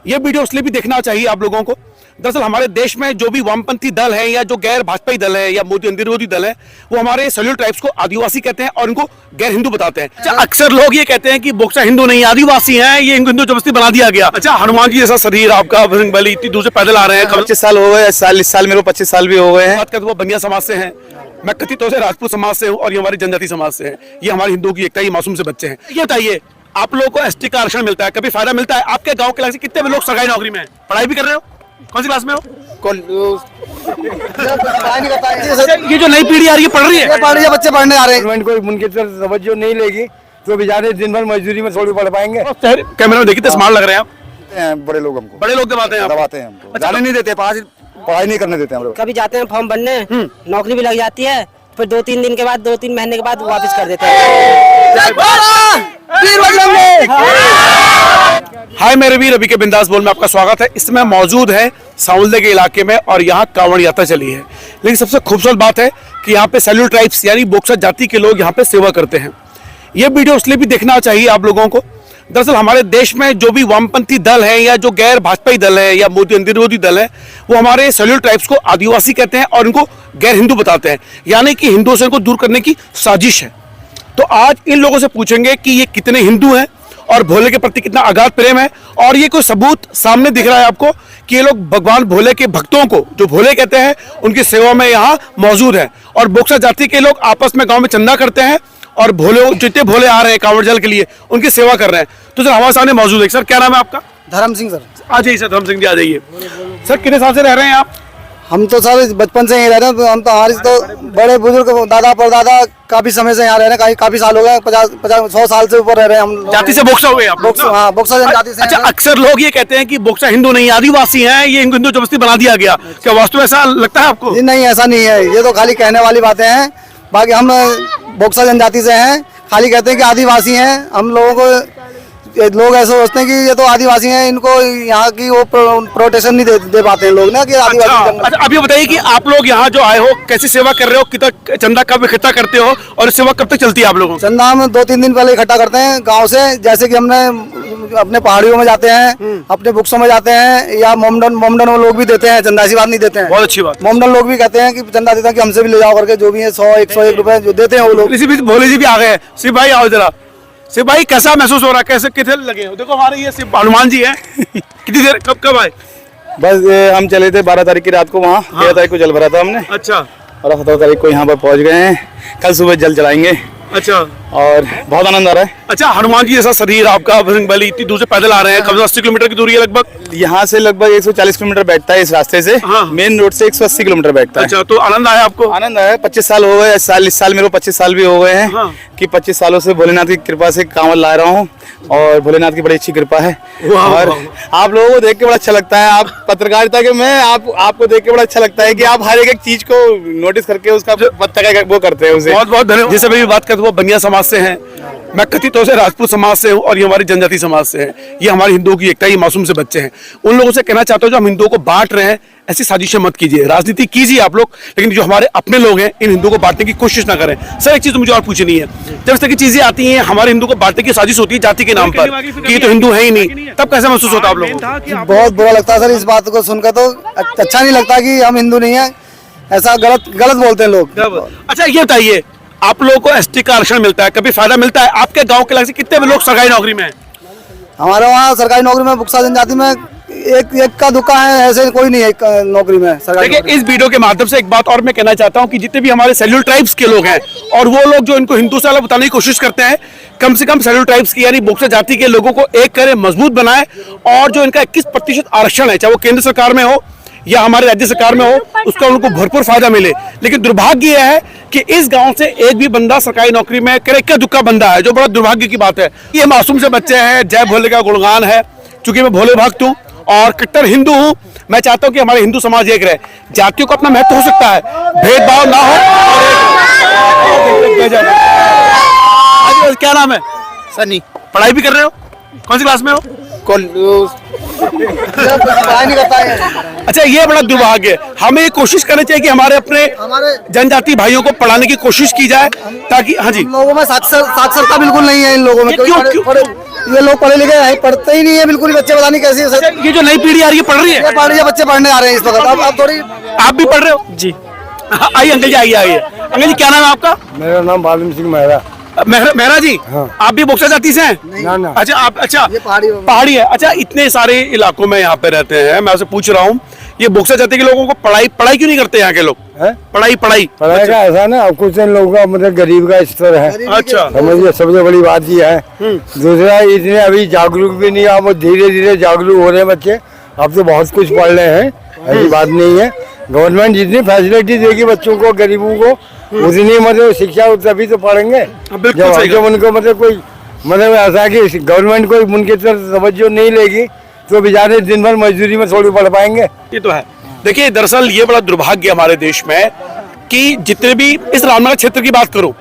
ये वीडियो इसलिए भी देखना चाहिए आप लोगों को। दरअसल हमारे देश में जो भी वामपंथी दल है या जो गैर भाजपाई दल है या मोदी विरोधी दल है, वो हमारे शेड्यूल्ड ट्राइब्स को आदिवासी कहते हैं और इनको गैर हिंदू बताते हैं। अच्छा, अक्सर लोग ये कहते हैं कि बोक्सा हिंदू नहीं आदिवासी हैं, ये हिंदू जबरदस्ती बना दिया गया। अच्छा, हनुमान जी जैसा शरीर आपका, बजरंग बली, इतनी दूर से पैदल आ रहे हैं। 25 साल हो गए, इस साल मेरे को 25 साल भी हो गए हैं। बात करते वो बनिया समाज से हैं, मैं कथित तौर से राजपूत समाज से हूँ और ये हमारी जनजाति समाज से है। ये हमारे हिंदुओं की एकता, ये मासूम से बच्चे हैं। ये बताइए, आप लोगों को एसटी का आरक्षण मिलता है, कभी फायदा मिलता है? आपके गांव के कितने लोग सरकारी नौकरी में हैं? पढ़ाई भी कर रहे हो? कौन सी क्लास में हो? ये जो नई पीढ़ी आ रही है पढ़ रही है, बच्चे पढ़ने आ रहे हैं। गवर्नमेंट को उनकी तरफ तवज्जो नहीं लेगी तो बेचारे दिन भर मजदूरी में थोड़ी पढ़ पाएंगे। कैमरे में देखिए, स्मार्ट लग रहे हैं आप। बड़े लोग हमको, बड़े लोग दबाते हैं हमको, जाने नहीं देते, पढ़ाई नहीं करने देते हम लोग। कभी जाते हैं फॉर्म भरने, नौकरी भी लग जाती है, फिर 2-3 दिन के बाद, 2-3 महीने के बाद वापस कर देते हैं। हाय मेरे वीर, रवि के बिंदास बोल में आपका स्वागत है। इसमें मौजूद है सांवलदे के इलाके में और यहाँ कांवड़ यात्रा चली है। लेकिन सबसे खूबसूरत बात है कि यहाँ पे शेड्यूल्ड ट्राइब्स यानी बोक्सा जाति के लोग यहाँ पे सेवा करते हैं। ये वीडियो इसलिए भी देखना चाहिए आप लोगों को। दरअसल हमारे देश में जो भी वामपंथी दल है या जो गैर भाजपाई दल है या मोदी विरोधी दल है, वो हमारे शेड्यूल्ड ट्राइब्स को आदिवासी कहते हैं और इनको गैर हिंदू बताते हैं, यानी कि हिंदुओं से इनको दूर करने की साजिश है। तो आज इन लोगों से पूछेंगे कि ये कितने हिंदू हैं और भोले के प्रति कितना अगाध प्रेम है, और ये कोई सबूत सामने दिख रहा है आपको कि ये लोग भगवान भोले के भक्तों को, जो भोले कहते हैं, उनकी सेवा में यहाँ मौजूद है। और बोक्सा जाति के लोग आपस में गांव में चंदा करते हैं और भोले, जितने भोले आ रहे हैं कांवड़ जल के लिए, उनकी सेवा कर रहे हैं। तो सर हमारे सामने मौजूद है। सर क्या नाम है आपका? धर्म सिंह सर। आ जाइए सर, धर्म सिंह जी आ जाइए। सर कितने साल से रह रहे हैं आप? हम तो सर बचपन से ही रह रहे हैं। हम तो हमारे तो बड़े बुजुर्ग दादा परदादा काफी समय से यहाँ रह रहे हैं, काफी साल हो गए, 50-100 साल से ऊपर रह रहे हैं हम। जाति से बोक्सा हुए आप? हाँ, बोक्सा जनजाति से। अच्छा, अक्सर लोग ये कहते हैं कि बोक्सा हिंदू नहीं आदिवासी हैं, ये हिंदू जबरदस्ती बना दिया गया। क्या वास्तव में ऐसा लगता है आपको? नहीं, ऐसा नहीं है, ये तो खाली कहने वाली बातें हैं। बाकी हम बोक्सा जनजाति से हैं, खाली कहते हैं कि आदिवासी हैं। हम लोगों को लोग ऐसे सोचते हैं कि ये तो आदिवासी हैं, इनको यहाँ की वो प्रोटेक्शन नहीं दे पाते हैं लोग ना कि आदिवासी। अच्छा, अब ये बताइए कि आप लोग यहाँ जो आए हो, कैसी सेवा कर रहे हो, कितना चंदा कब इकट्ठा करते हो और सेवा कब तक चलती है आप लोगों? चंदा हम 2-3 दिन पहले इकट्ठा करते हैं गांव से। जैसे कि हमने अपने पहाड़ियों में जाते हैं, अपने बुक्सों में जाते हैं, या मोमडन वो लोग भी देते हैं चंदा, ऐसी बात नहीं देते हैं। बहुत अच्छी बात। मोमडन लोग भी कहते हैं कि चंदा देते हैं कि हमसे भी ले जाओ करके, जो भी है 100-101 रुपए जो देते हैं वो लोग। इसी बीच भोले जी भी आ गए। शिव भाई आओ जरा। शिव भाई कैसा महसूस हो रहा है, कैसे कितने लगे हो? देखो हमारे ये शिव हनुमान जी हैं। कितनी देर, कब आए? बस हम चले थे 12 तारीख की रात को वहाँ। 13 तारीख को जल भरा था हमने। अच्छा। और 17 तारीख को यहाँ पर पहुँच गए हैं। कल सुबह जल चलाएंगे। अच्छा। और बहुत आनंद आ रहा है। अच्छा, हनुमान जी जैसा शरीर आपका, बजरंग बली, इतनी दूर से पैदल आ रहे हैं। कम से कम 80 किलोमीटर की दूरी है लगभग। यहाँ से लगभग 140 किलोमीटर बैठता है इस रास्ते से। हाँ। मेन रोड से 180 किलोमीटर बैठता है। अच्छा, तो आनंद आया आपको? आनंद आया। 25 साल हो गए, इस साल मेरे को 25 साल भी हो गए हैं। हाँ। कि 25 सालों से भोलेनाथ की कृपा से कांवड़ ला रहा हूँ और भोलेनाथ की बड़ी अच्छी कृपा है। और आप लोगों को देख के बड़ा अच्छा लगता है। आप पत्रकारिता के में आपको देख के बड़ा अच्छा लगता है कि आप हर एक चीज को नोटिस करके उसका पता वो करते हैं उसे। बहुत बहुत धन्यवाद। जैसे भी बात करते वो बनिया समाज से हैं, मैं कथित तौर से राजपूत समाज से हूँ और ये हमारी जनजाति समाज से है। ये हमारी हिंदुओं की एकता, ये मासूम से बच्चे हैं। उन लोगों से कहना चाहता हूँ जो हम हिंदुओं को बांट रहे हैं, ऐसी साजिशें मत कीजिए। राजनीति कीजिए आप लोग, लेकिन जो हमारे अपने लोग हैं इन हिंदुओं को बांटने की कोशिश ना करें। सर एक चीज तो मुझे और पूछनी है, जब इस तरह की चीजें आती हैं, हमारे हिंदू को बांटने की साजिश होती है जाति के नाम पर कि ये तो हिंदू है ही नहीं, तब कैसा महसूस होता है आप लोगों को? बहुत बुरा लगता है सर इस बात को सुनकर। तो अच्छा नहीं लगता कि हम हिंदू नहीं है, ऐसा गलत बोलते हैं लोग। अच्छा ये बताइए, आप लोगों को एसटी का आरक्षण मिलता है, कभी फायदा मिलता है? आपके गांव के कितने लोग सरकारी नौकरी में हैं? हमारे वहाँ सरकारी नौकरी में बोक्सा जनजाति में एक का दुका है, ऐसे कोई नहीं है नौकरी में सरकारी। देखिए, इस वीडियो के माध्यम से एक बात और मैं कहना चाहता हूं कि जितने भी हमारे शेड्यूल्ड ट्राइब्स के लोग हैं और वो लोग जो इनको हिंदू से अलग बताने की कोशिश करते हैं, कम से कम शेड्यूल्ड ट्राइब्स की यानी बोक्सा जाति के लोगों को एक करें, मजबूत बनाए, और जो इनका 21% आरक्षण है, चाहे वो केंद्र सरकार में हो या हमारे राज्य सरकार में हो, उसका उनको भरपूर फायदा मिले। लेकिन दुर्भाग्य यह है कि इस गांव से एक भी बंदा सरकारी नौकरी में इक्का दुक्का बंदा है, जो बड़ा दुर्भाग्य की बात है। ये मासूम से बच्चे हैं। जय भोले का गुणगान है। चूंकि मैं भोले भक्त हूँ और कट्टर हिंदू हूँ, मैं चाहता हूँ कि हमारे हिंदू समाज एक रहे। जातियों का अपना महत्व हो सकता है, भेदभाव ना हो। क्या नाम है? सनी। पढ़ाई भी कर रहे हो? कौन सी क्लास में हो? पढ़ाई नहीं करता है। अच्छा, ये बड़ा दुर्भाग्य है। हमें कोशिश करनी चाहिए कि हमारे अपने जनजाति भाइयों को पढ़ाने की कोशिश की जाए ताकि, हाँ जी, हम लोगों में साक्षरता बिल्कुल नहीं है इन लोगों में। ये लोग पढ़े लिखे हैं, पढ़ते ही नहीं है बिल्कुल। बच्चे पता नहीं कैसे, ये जो नई पीढ़ी आ रही है पढ़ रही है, पढ़ रही है, बच्चे पढ़ने आ रहे हैं इस वक्त। अब थोड़ी आप भी पढ़ रहे हो जी? आइए अंकल जी, आइए आइए। अंकल जी, क्या नाम है आपका? मेरा नाम बालम सिंह मेहरा। मेहरा जी, आप भी बोक्सा जाति से हैं? ना। अच्छा, आप, अच्छा, ये पहाड़ी है। अच्छा, इतने सारे इलाकों में यहाँ पे रहते हैं, मैं आपसे पूछ रहा हूँ, ये बोक्सा जाति के लोगों को पढ़ाई क्यों नहीं करते यहाँ के लोग? पढ़ाई पढ़ाई का ऐसा ना, अब कुछ लोगों का मतलब गरीब का स्तर है। अच्छा, समझिए, सबसे बड़ी बात ये है। दूसरा, इतने अभी जागरूक भी नहीं, अब धीरे धीरे जागरूक हो रहे हैं बच्चे। अब तो बहुत कुछ पढ़ रहे हैं, ऐसी बात नहीं है। गवर्नमेंट जितनी फैसिलिटी देगी बच्चों को, गरीबों को, उतनी मतलब शिक्षा, तभी तो पढ़ेंगे। जब उनको मतलब कोई मतलब ऐसा कि गवर्नमेंट कोई उनकी तरफ तवज्जो नहीं लेगी तो बेचारे दिन भर मजदूरी में थोड़ी पढ़ पाएंगे। ये तो है। देखिए, दरअसल ये बड़ा दुर्भाग्य हमारे देश में कि जितने भी इस रामनगर क्षेत्र की बात करूं,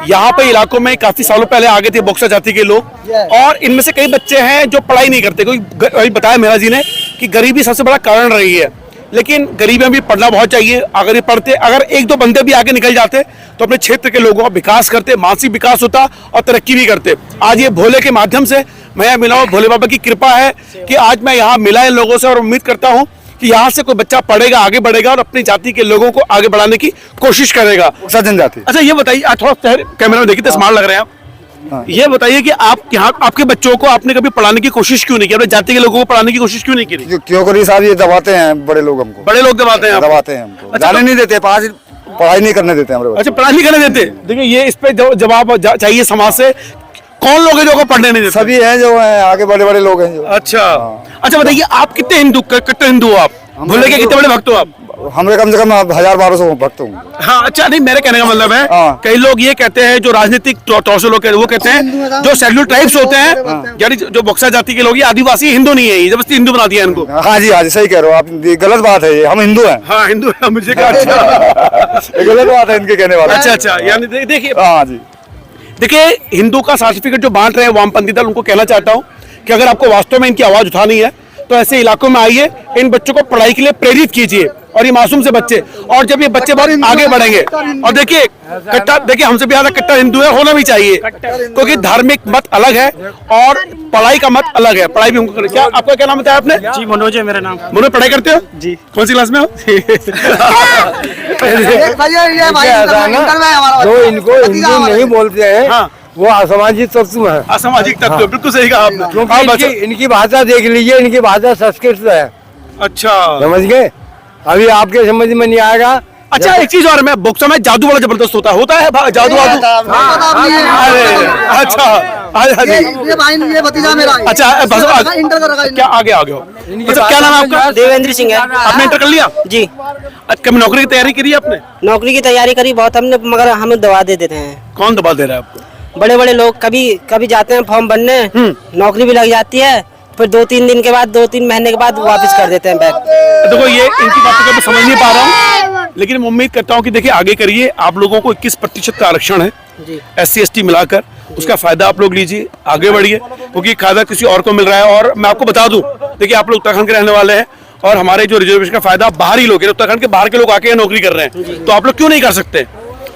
यहाँ पे इलाकों में काफी सालों पहले आ गए थे बोक्सा जाति के लोग, और इनमें से कई बच्चे हैं जो पढ़ाई नहीं करते। कोई बताया मेरा जी ने कि गरीबी सबसे बड़ा कारण रही है, लेकिन गरीबी में भी पढ़ना बहुत चाहिए। अगर ये पढ़ते, अगर एक दो बंदे भी आगे निकल जाते तो अपने क्षेत्र के लोगों का विकास करते, मानसिक विकास होता और तरक्की भी करते। आज ये भोले के माध्यम से मैं यहाँ मिला हूँ, भोले बाबा की कृपा है कि आज मैं यहाँ मिला इन लोगों से, और उम्मीद करता हूँ कि यहाँ से कोई बच्चा पढ़ेगा, आगे बढ़ेगा और अपनी जाति के लोगों को आगे बढ़ाने की कोशिश करेगा। जनजाति। अच्छा, ये बताइए, थोड़ा कैमरा में देखिए तो स्मार्ट लग रहे हैं आप। ये बताइए कि आप यहाँ आपके बच्चों को आपने कभी पढ़ाने की कोशिश क्यों नहीं की? अपने जाति के लोगों को पढ़ाने की कोशिश क्यों नहीं की? क्यों करी साहब, ये दबाते हैं बड़े लोग हमको। बड़े लोग दबाते हैं, दबाते हैं हमको, जाने नहीं देते, पढ़ाई नहीं करने देते हमारे। अच्छा, पढ़ाई नहीं करने देते। देखिए, ये इस पे जवाब चाहिए समाज से। कौन लोग हैं जो को पढ़ने नहीं देते? सभी हैं जो हैं, आगे बड़े बड़े लोग हैं जो। अच्छा, अच्छा, बताइए आप कितने कट्टर हिंदू हो? आप भोले के कितने बड़े भक्त हो आप? हमरे कम से कम 1000-1200 भक्त हूँ। हाँ, अच्छा, नहीं, मेरे कहने का मतलब है, कई लोग ये कहते हैं, जो राजनीतिक तौर से लोग वो कहते हैं, जो शेड्यूल ट्राइब्स होते हैं, यानी जो बोक्सा जाति के लोग, ये आदिवासी हिंदू नहीं है, ये जबरदस्ती हिंदू बना दिया इनको। हाँ जी, हाँ जी, सही कह रहे हो आप, गलत बात है ये, हम हिंदू हैं। हाँ, हिंदू है, मुझे कहा। अच्छा, गलत बात है इनके कहने वाला। अच्छा, यानी देखिए, हाँ जी, देखिए, हिंदू का सर्टिफिकेट जो बांट रहे हैं वामपंथी दल, उनको कहना चाहता हूँ कि अगर आपको वास्तव में इनकी आवाज उठानी है तो ऐसे इलाकों में आइए, इन बच्चों को पढ़ाई के लिए प्रेरित कीजिए, और ये मासूम से बच्चे, और जब ये बच्चे बहुत आगे बढ़ेंगे, और देखिए कट्टा, देखिए हमसे भी ज्यादा कट्टा हिंदू है, होना भी चाहिए, क्योंकि धार्मिक मत अलग है और पढ़ाई का मत अलग है। पढ़ाई भी हमको करनी। क्या आपका क्या नाम बताया आपने? जी, मनोज है मेरा नाम। मनोज, पढ़ाई करते हो जी? कौन सी क्लास में हो? जो इनको हिंदू नहीं बोलते हैं, वो असामाजिक तत्व है। असामाजिक तत्व, बिल्कुल सही कहा आपने। क्योंकि इनकी भाषा देख लीजिए, इनकी भाषा संस्कृत है। अच्छा, समझ गए? अभी आपके समझ में नहीं आएगा। अच्छा, एक चीज और, मैं बोक्सा में जादू बड़ा जबरदस्त होता है जादू वादू? अच्छा, ये भाई, ये भतीजा मेरा। अच्छा, क्या आगे हो? मतलब क्या नाम है आपका? देवेंद्र सिंह है। आपने इंटर कर लिया जी। कभी नौकरी की तैयारी करी आपने? नौकरी की तैयारी करी बहुत हमने, मगर हमें दबा दे देते हैं। कौन दबा दे रहा है आपको? बड़े बड़े लोग। कभी जाते हैं फॉर्म भरने, नौकरी भी लग जाती है, फिर 2-3 दिन के बाद, 2-3 महीने के बाद वापस कर देते हैं बैग। देखो, ये इनकी बातों को मैं समझ नहीं पा रहा हूँ, लेकिन मैं उम्मीद करता हूँ कि देखिए आगे करिए। आप लोगों को 21% का आरक्षण है SC/ST मिलाकर, उसका फायदा आप लोग लीजिए, आगे बढ़िए, क्योंकि फायदा किसी और को मिल रहा है। और मैं आपको बता दूं, देखिए आप लोग उत्तराखंड के रहने वाले हैं, और हमारे जो रिजर्वेशन का फायदा बाहरी लोग हैं, उत्तराखंड के बाहर के लोग आके नौकरी कर रहे हैं, तो आप लोग क्यों नहीं कर सकते?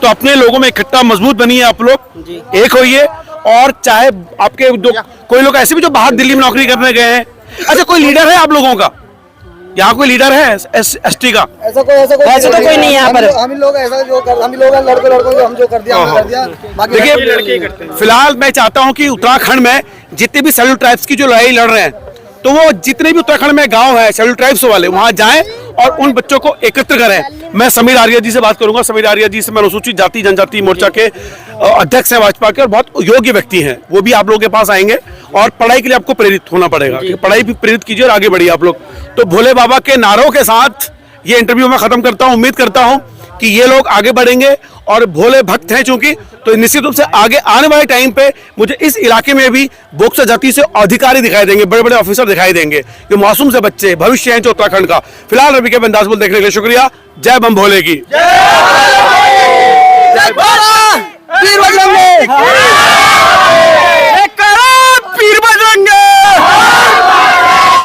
तो अपने लोगों में इकट्ठा मजबूत बनिए, आप लोग एक होइए। और चाहे आपके कोई लोग ऐसे भी जो बाहर दिल्ली में नौकरी करने गए हैं। अच्छा, कोई लीडर है आप लोगों का? यहाँ कोई लीडर है ST का? ऐसा तो कोई नहीं है यहाँ पर। हम लोग ऐसा जो हम लोग लड़कों जो हम जो कर दिया हमने कर दिया। देखिए, फिलहाल मैं चाहता हूँ कि उत्तराखंड में जितने भी शेड्यूल ट्राइब्स की जो लड़ाई लड़ रहे हैं, तो वो जितने भी उत्तराखंड में गांव है शेड्यूल ट्राइब्स वाले, वहां जाएं और उन बच्चों को एकत्र करें। मैं समीर आर्या जी से बात करूंगा। समीर आर्या जी से मैं अनुसूचित जाति जनजाति मोर्चा के अध्यक्ष हैं भाजपा के, और बहुत योग्य व्यक्ति हैं। वो भी आप लोगों के पास आएंगे, और पढ़ाई के लिए आपको प्रेरित होना पड़ेगा। पढ़ाई भी प्रेरित कीजिए और आगे बढ़िए आप लोग। तो भोले बाबा के नारों के साथ ये इंटरव्यू मैं खत्म करता हूँ। उम्मीद करता हूँ कि ये लोग आगे बढ़ेंगे, और भोले भक्त हैं चूंकि, तो निश्चित रूप से आगे आने वाले टाइम पे मुझे इस इलाके में भी बोक्सा जाति से अधिकारी दिखाई देंगे, बड़े बड़े ऑफिसर दिखाई देंगे। ये मासूम से बच्चे भविष्य हैं जो उत्तराखंड का। फिलहाल रवि के बिंदास बोल देखने के लिए शुक्रिया। जय बम भोले की। जय